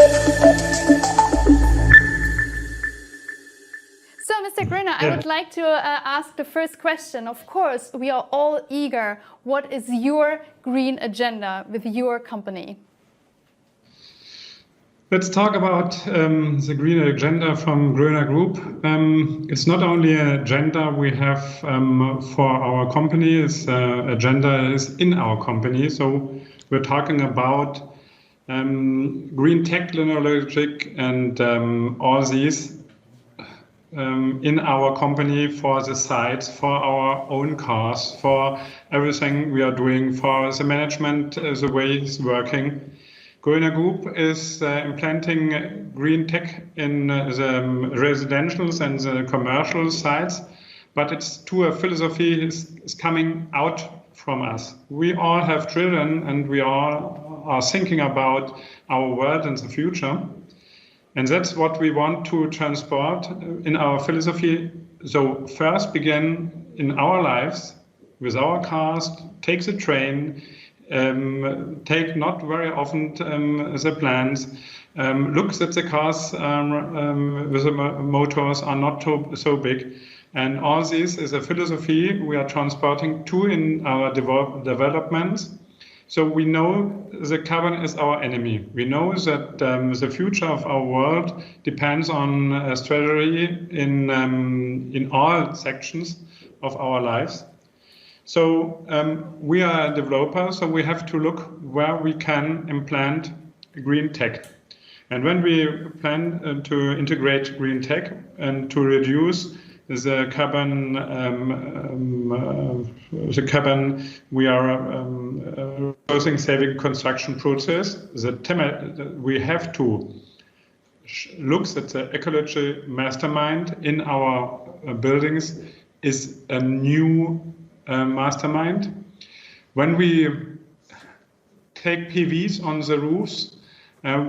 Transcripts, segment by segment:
So, Mr. Groner, I would like to ask the first question. Of course, we are all eager. What is your green agenda with your company? Let's talk about the green agenda from Groner Group. It's not only an agenda we have for our company, it's agenda is in our company. So we're talking about green technology and all these in our company for the sites, for our own cars, for everything we are doing, for the management, the way it's working. Groner Group is implanting green tech in the residentials and the commercial sites, but it's to a philosophy is coming out from us. We all have children and we all are thinking about our world and the future. And that's what we want to transport in our philosophy. So first begin in our lives with our cars, take the train, take not very often the plans, look that the cars with the motors are not so big. And all this is a philosophy we are transporting to in our developments. So we know the carbon is our enemy. We know that the future of our world depends on a strategy in all sections of our lives. So we are a developer, so we have to look where we can implant green tech. And when we plan to integrate green tech and to reduce the carbon we are saving construction process, we have to look at the ecology mastermind in our buildings is a new mastermind. When we take PVs on the roofs,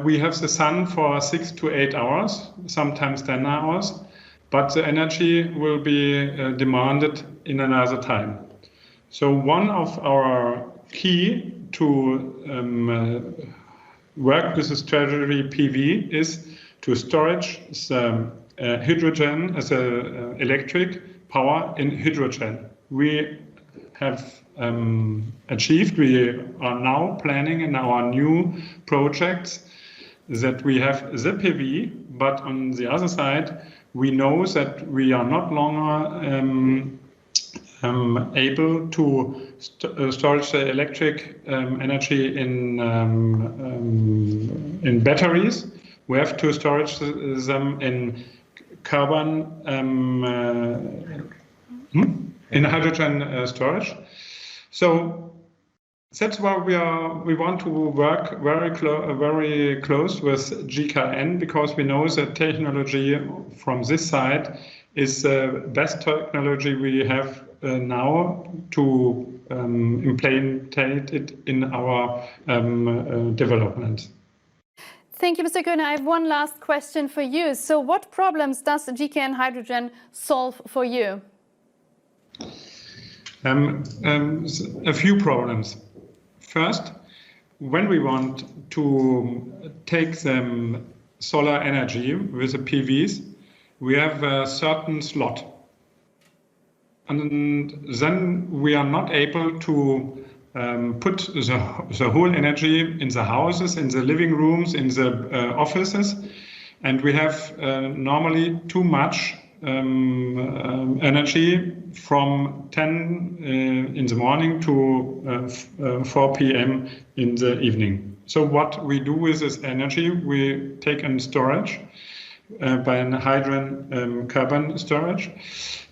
we have the sun for 6 to 8 hours, sometimes 10 hours, but the energy will be demanded in another time. So one of our key to work with the strategy PV is to storage the hydrogen as electric power in hydrogen. We have achieved, we are now planning in our new projects that we have the PV, but on the other side, we know that we are not longer able to storage the electric energy in batteries. We have to storage them in carbon, in hydrogen storage. So that's why we want to work very close with GKN, because we know that technology from this side is the best technology we have now to implement it in our development. Thank you, Mr. Groner. I have one last question for you. So what problems does GKN Hydrogen solve for you? A few problems. First, when we want to take the solar energy with the PVs, we have a certain slot. And then we are not able to put the whole energy in the houses, in the living rooms, in the offices. And we have normally too much energy from 10 in the morning to 4 p.m. in the evening. So what we do with this energy, we take in storage by an hydrogen carbon storage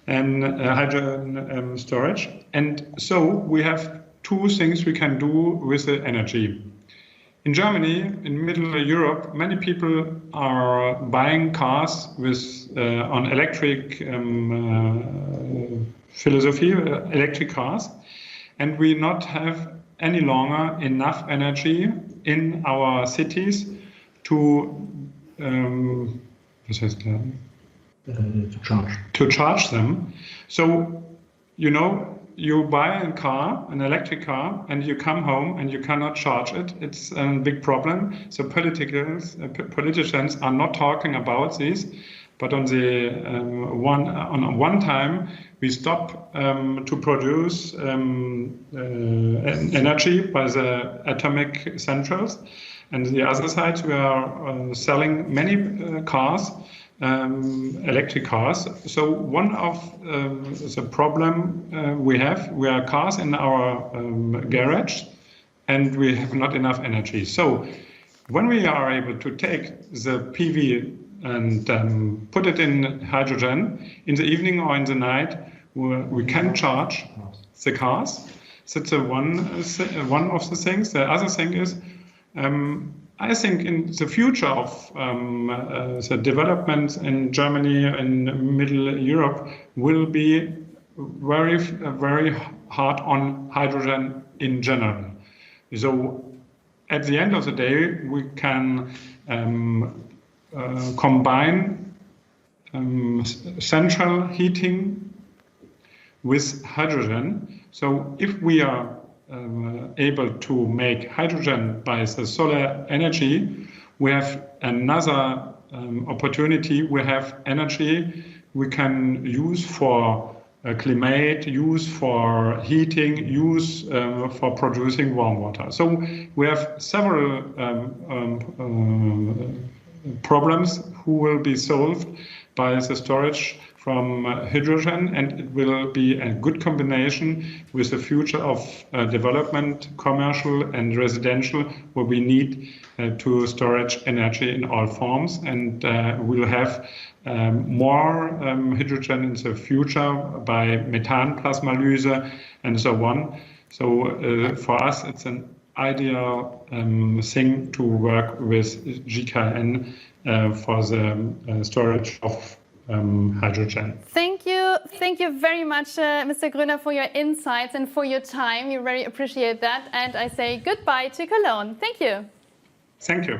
and hydrogen storage. And so we have two things we can do with the energy. In Germany, in Middle Europe, many people are buying cars with on electric philosophy, electric cars, and we not have any longer enough energy in our cities to charge them. So, you know, you buy a car, an electric car, and you come home and you cannot charge it, it's a big problem. So politicians are not talking about this, but on the one time we stop to produce energy by the atomic centrals, and the other side we are selling many cars. Electric cars. So one of the problem we are cars in our garage, and we have not enough energy. So when we are able to take the PV and put it in hydrogen in the evening or in the night, we can charge the cars. That's one of the things. The other thing is, I think in the future of the developments in Germany and Middle Europe will be very hard on hydrogen in general. So at the end of the day, we can combine central heating with hydrogen. So if we are able to make hydrogen by the solar energy, we have another opportunity. We have energy we can use for climate, use for heating, use for producing warm water. So we have several problems who will be solved by the storage from hydrogen, and it will be a good combination with the future of development, commercial and residential, where we need to storage energy in all forms, and we'll have more hydrogen in the future by methane plasmalyse and so on. So for us, it's an ideal thing to work with GKN for the storage of hydrogen. Thank you very much, Mr. Groner, for your insights and for your time. We very appreciate that. And I say goodbye to Cologne. Thank you. Thank you.